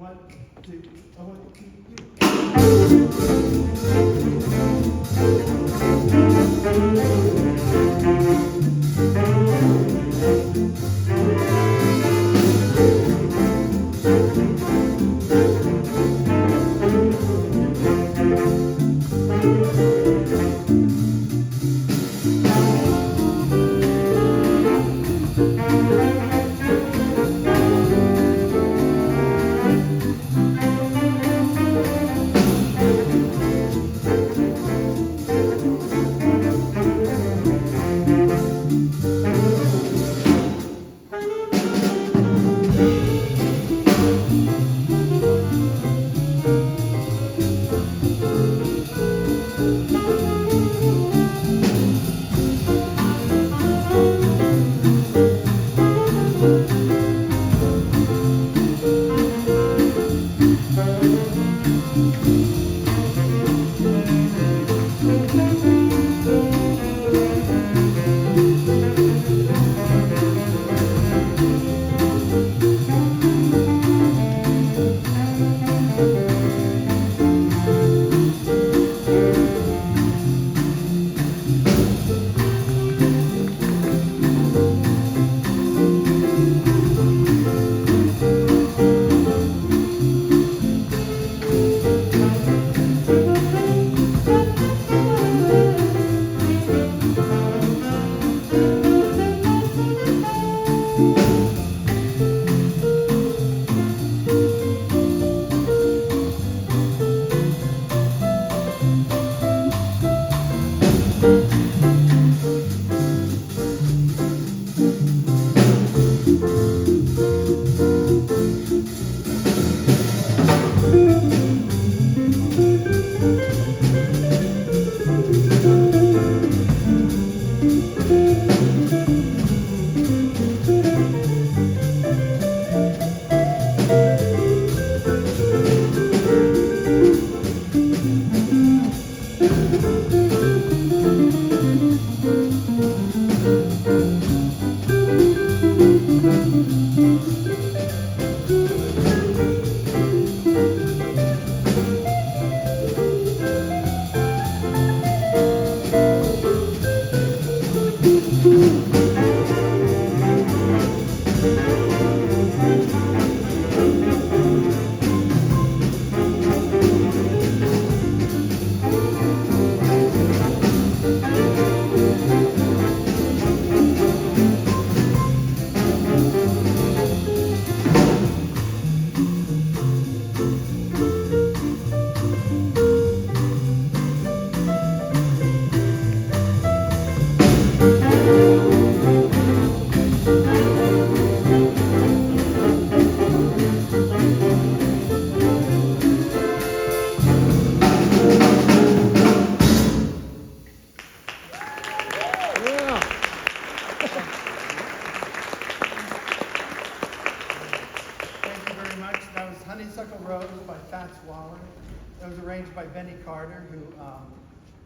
one, two, a one, two, three.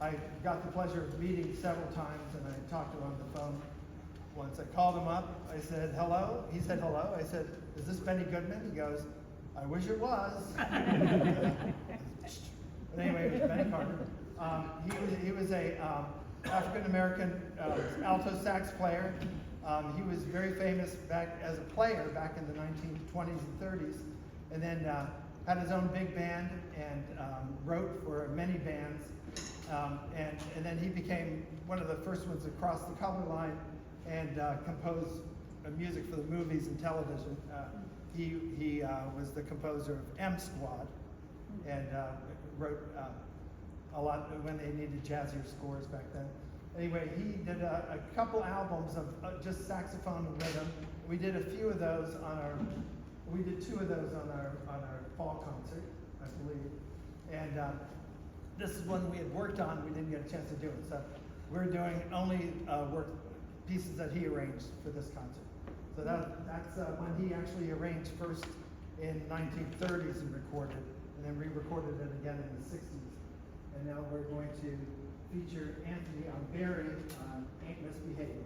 I got the pleasure of meeting several times, and I talked to him on the phone once. I called him up. I said, hello. He said, hello. I said, is this Benny Goodman? He goes, I wish it was. But anyway, it was Benny Carter. He was a African-American alto sax player. He was very famous as a player back in the 1920s and 30s, and then had his own big band and wrote for many bands. And then he became one of the first ones across the color line and composed music for the movies and television. He was the composer of M Squad and wrote a lot when they needed jazzier scores back then. Anyway, he did a couple albums of just saxophone and rhythm. We did a few of those we did two of those on our fall concert, I believe. And this is one we had worked on. We didn't get a chance to do it, so we're doing only pieces that he arranged for this concert. So that's when he actually arranged first in 1930s and recorded, and then re-recorded it again in the 60s. And now we're going to feature Anthony on Barry on Ain't Misbehaving.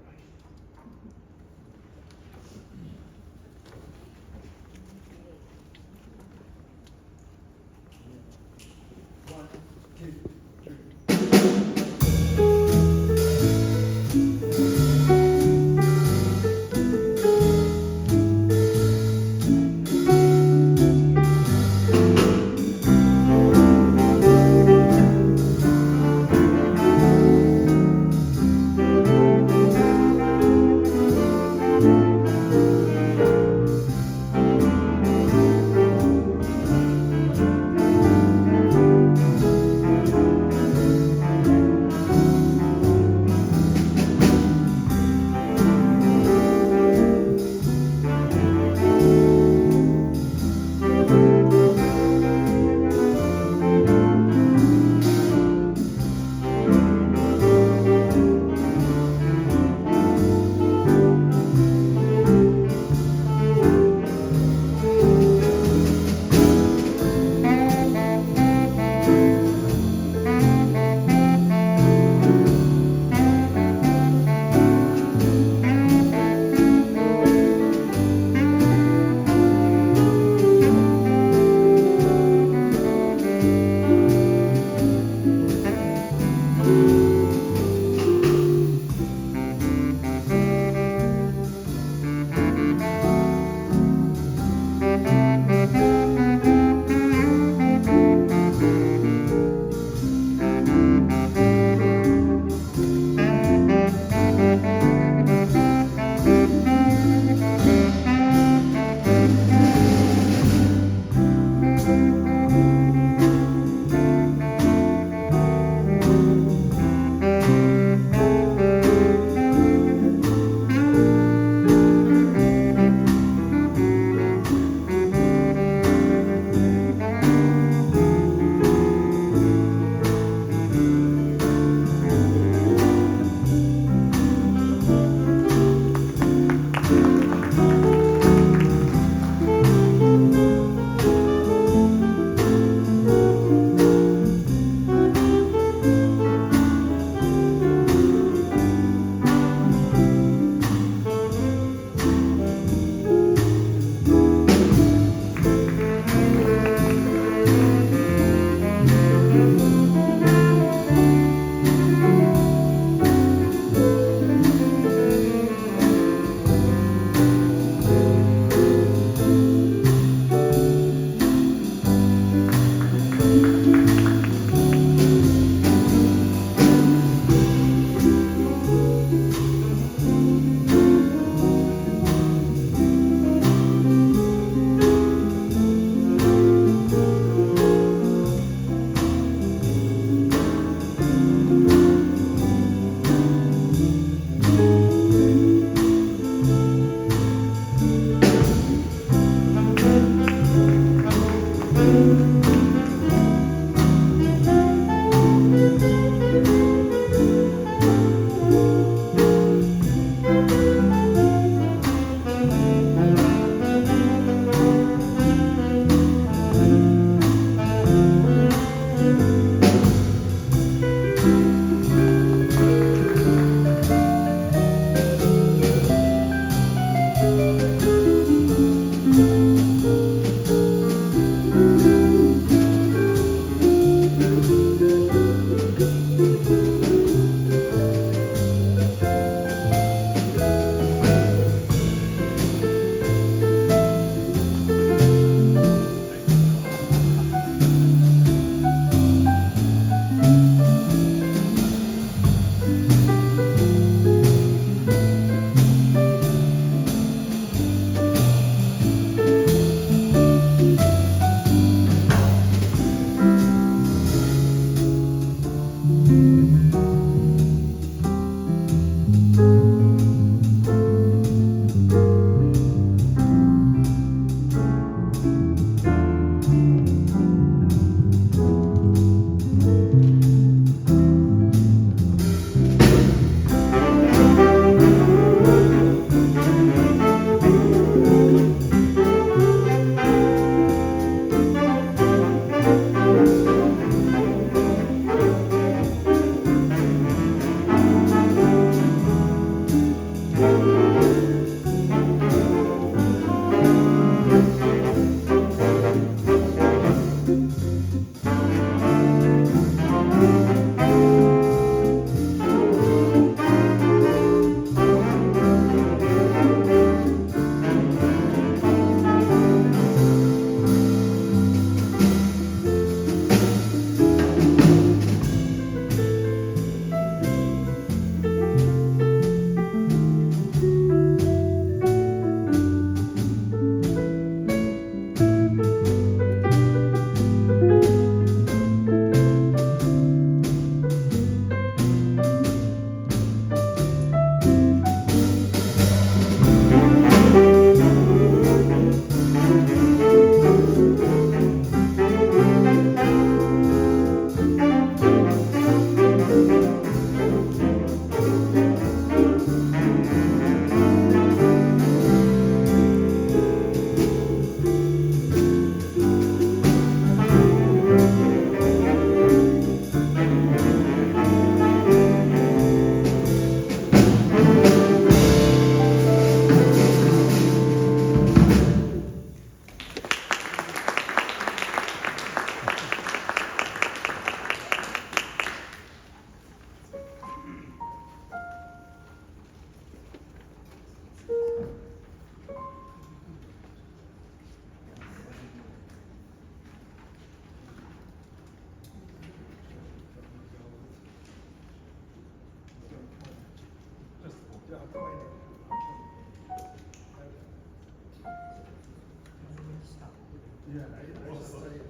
Yeah, I just tell you.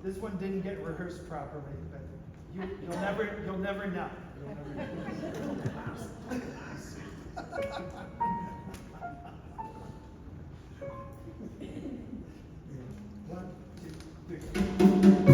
This one didn't get rehearsed properly, but you'll never know. You'll never One, two, three.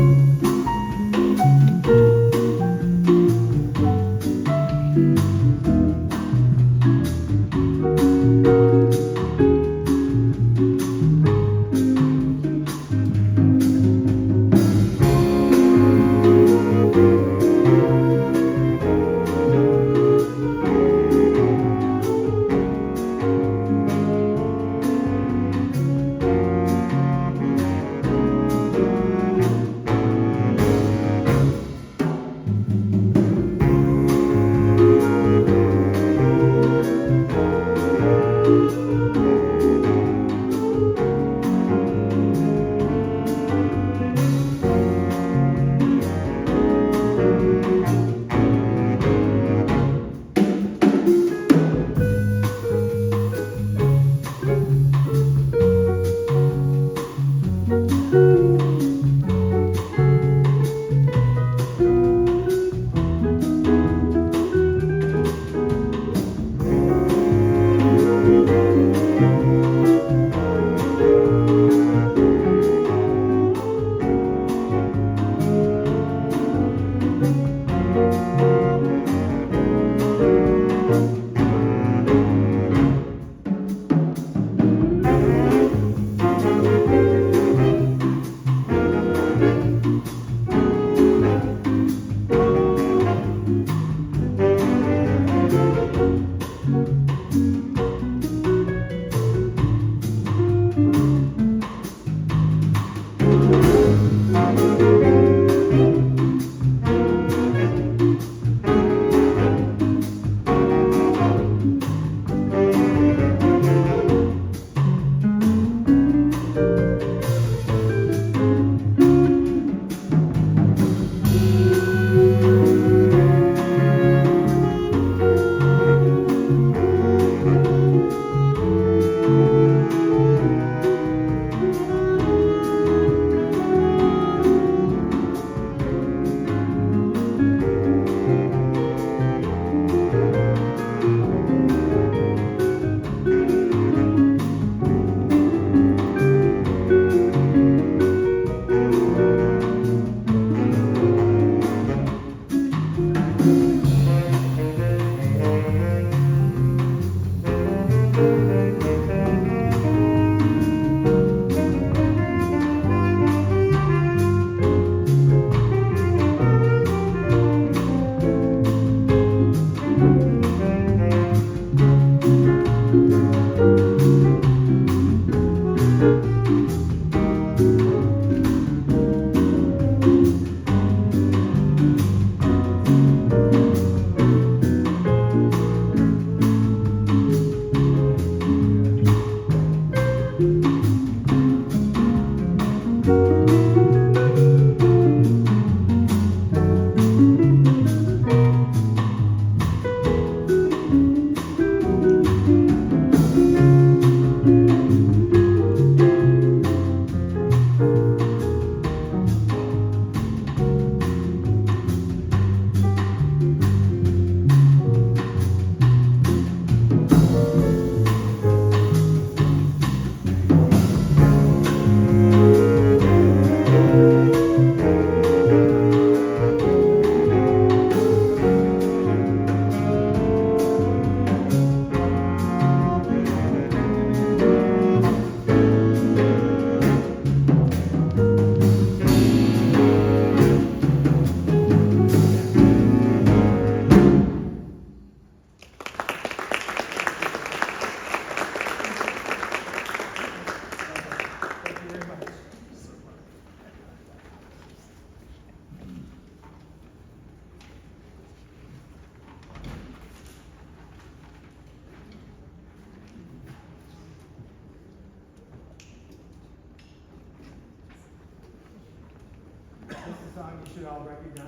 song you should all recognize.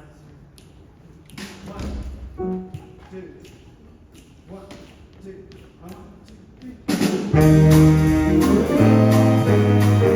1, 2, 1, 2, 1, 2, 3.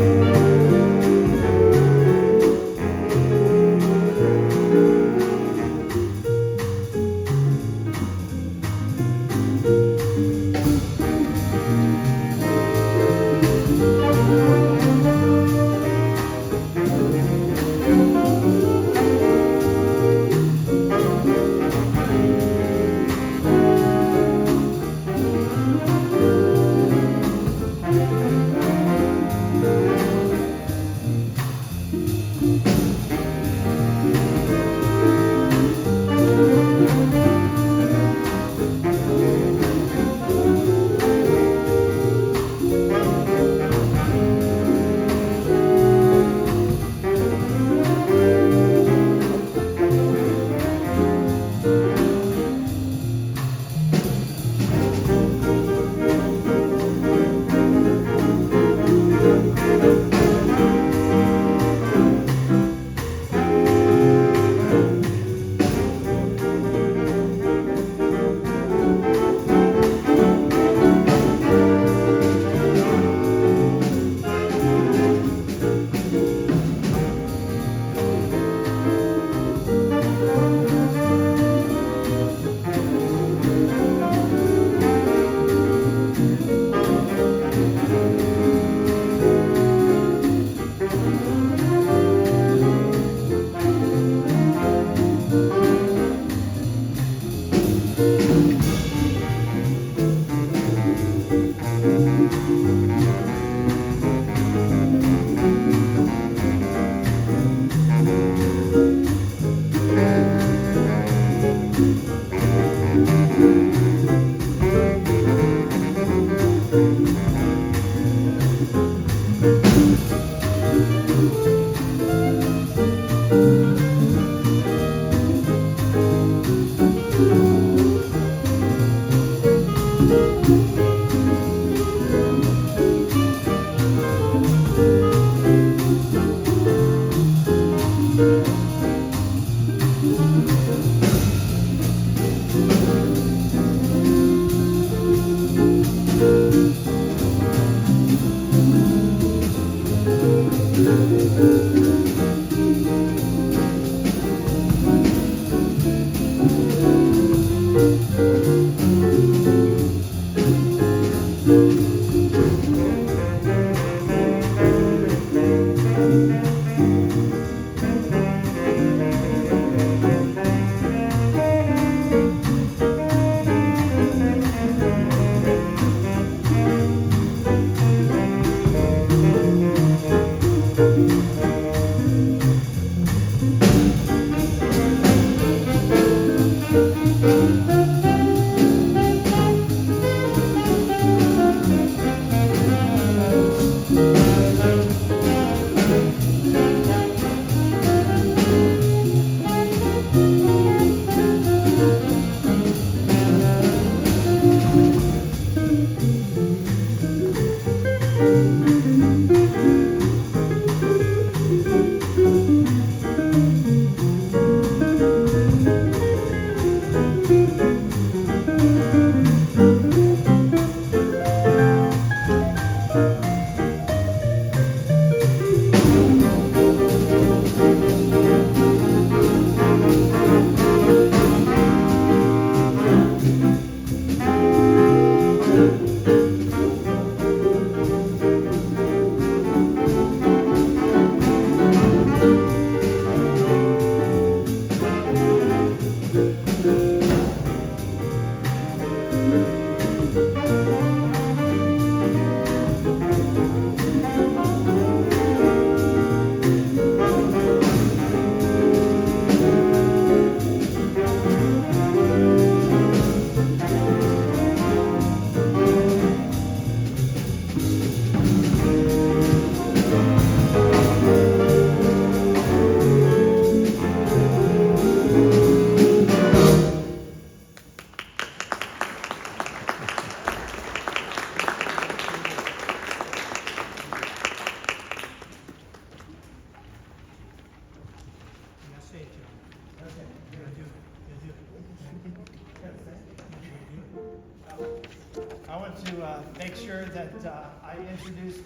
I introduce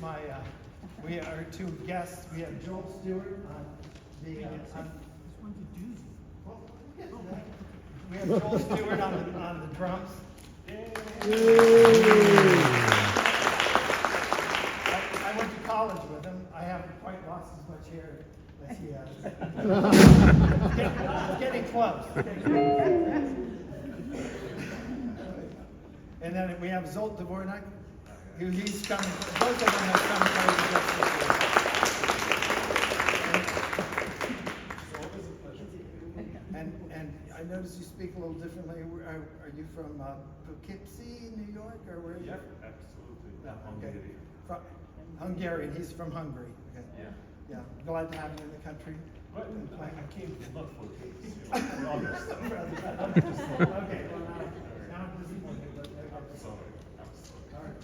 we are two guests. We have Joel Stewart on the. We have Joel Stewart on the drums. I went to college with him. I haven't quite lost as much hair as he has. Getting close. And then we have Zolt Dvorak, he's coming. Both of them have come and I noticed you speak a little differently. Are you from Poughkeepsie, New York, or where are you? Yep, absolutely. Okay. From Hungarian. He's from Hungary. Okay. Yeah. Yeah. Glad to have you in the country. But I came to look for gigs. Okay. Well, now I'm busy. Sorry. All right.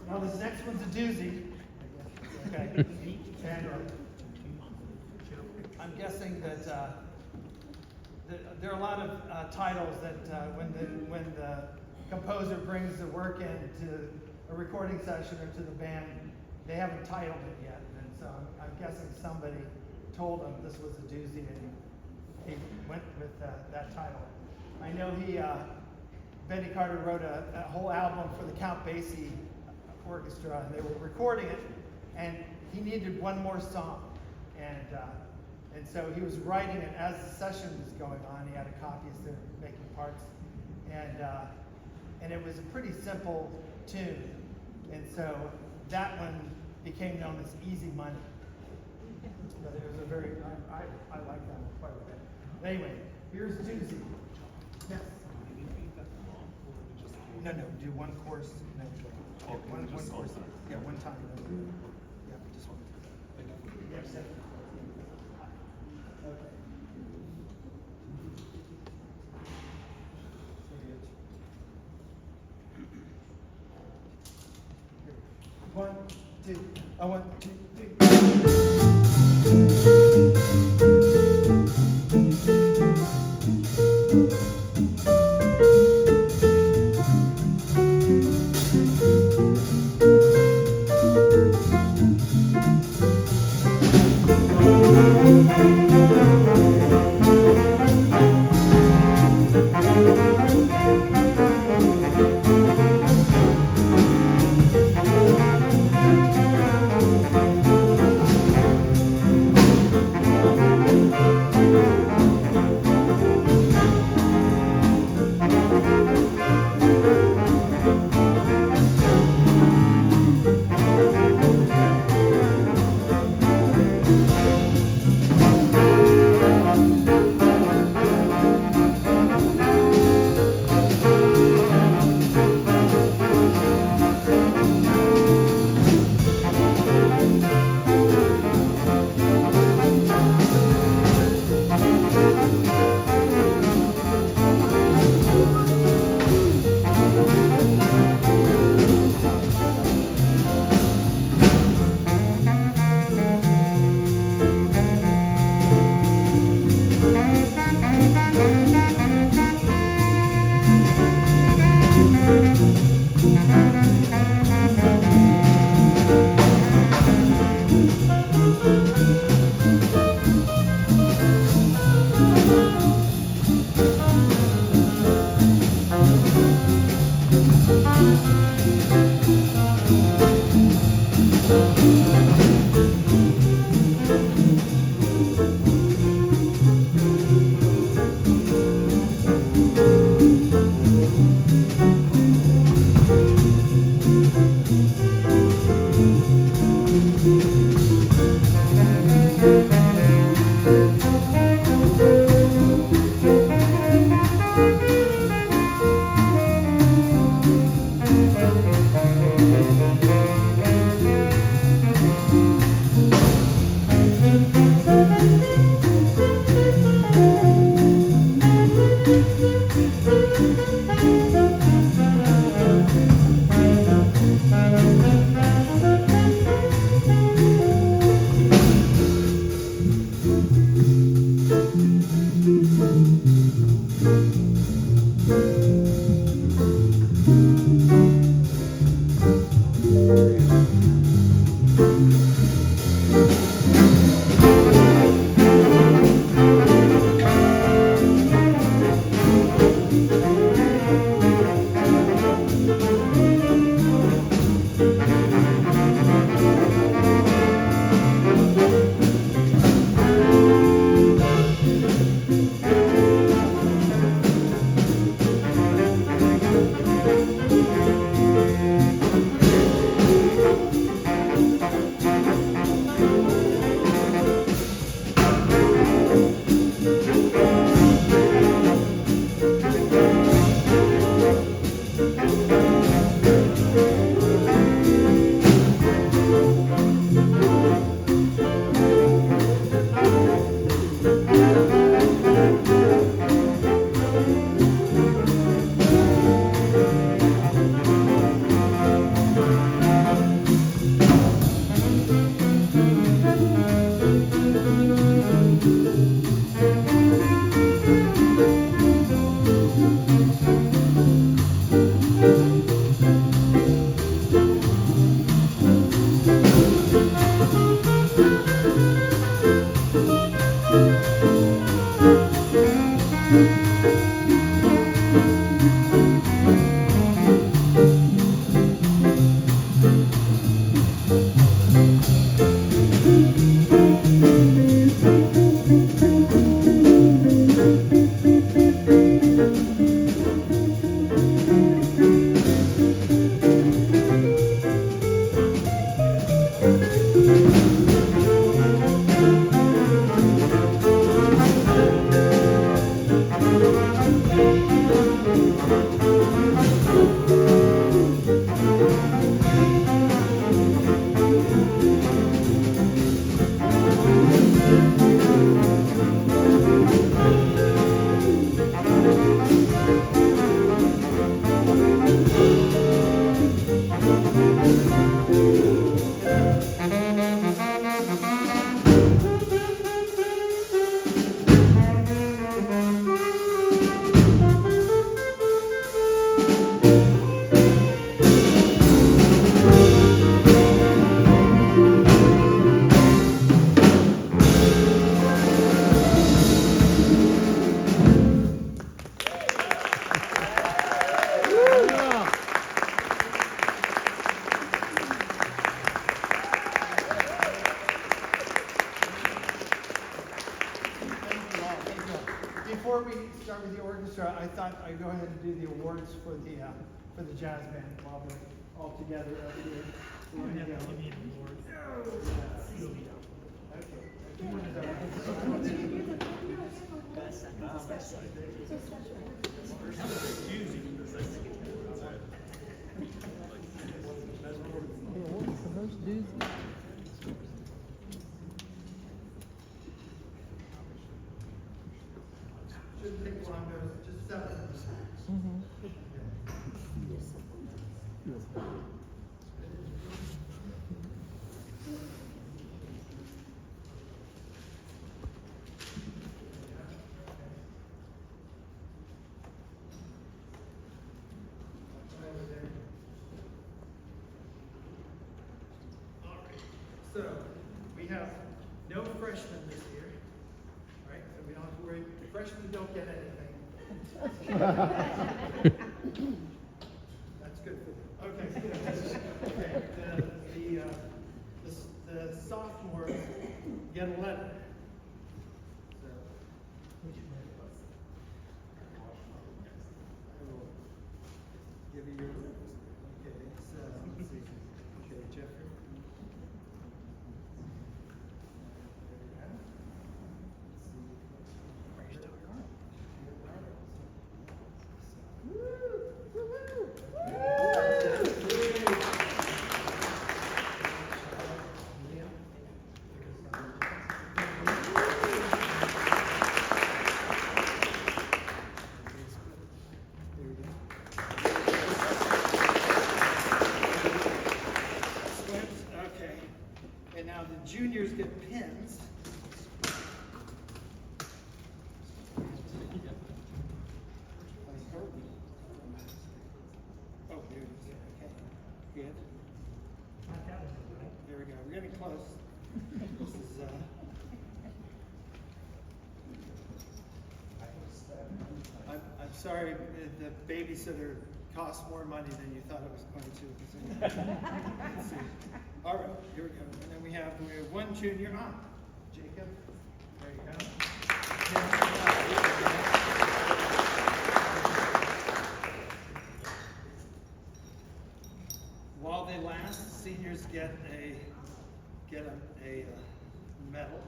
Now this next one's a doozy. Okay. And I'm guessing that there are a lot of titles that when the composer brings the work in to a recording session or to the band, they haven't titled it yet. And so I'm guessing somebody told him this was a doozy and he went with that title. I know Benny Carter wrote a whole album for the Count Basie Orchestra, and they were recording it, and he needed one more song, and so he was writing it as the session was going on. He had a copy as they're making parts, and it was a pretty simple tune, and so that one became known as Easy Money. But it was a very I like that one quite a bit. But anyway, here's Doozy. Yes. No, do one course. No, one course. Yeah, one time. Yeah, just one. Yes. Okay. 1, 2. 1, 2, 1. Before we start with the orchestra, I thought I'd go ahead and do the awards for the jazz band while we're all together up here. So we're gonna go. Shouldn't take long, just 7 minutes. So, we have no freshmen this year, right? So we don't have to worry, the freshmen don't get anything. That's good for them. Okay. Okay. The sophomores get a letter. So, I will give you your, okay, so, let's see. Okay, Jeffrey. Okay, and now the juniors get pins. Oh, there it is. Okay, good. here we go. We're getting close. This is, I'm sorry, the babysitter costs more money than you thought it was going to. Let's see. All right, here we go. And then we have one junior. Jacob. There you go. While they last, seniors get a medal.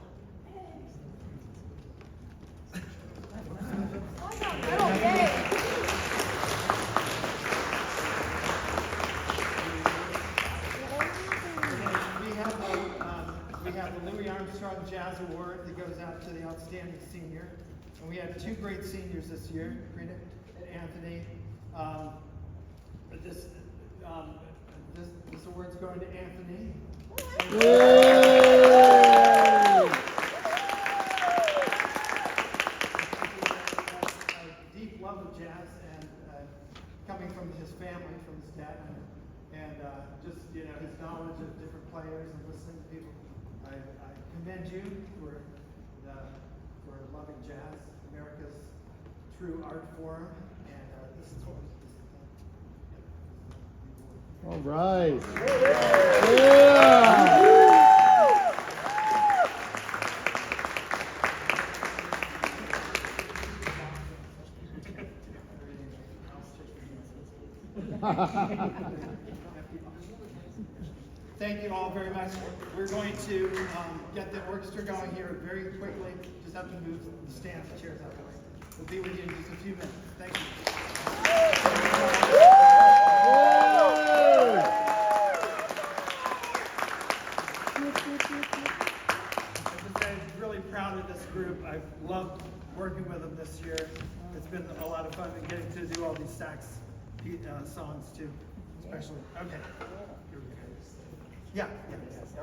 We have the Louis Armstrong Jazz Award that goes out to the outstanding senior. And we had two great seniors this year, Rita and Anthony. This award's going to Anthony. A deep love of jazz and coming from his family, from his dad, and just his knowledge of different players and listening to people. I commend you for loving jazz, America's true art form, and this is what. All right. Thank you all very much. We're going to get the orchestra going here very quickly. Just have to move the stands, the chairs out of the way. We'll be with you in just a few minutes. Thank you. I'm really proud of this group. I've loved working with them this year. It's been a lot of fun and getting to do all these sax songs too, especially. Okay. Yeah.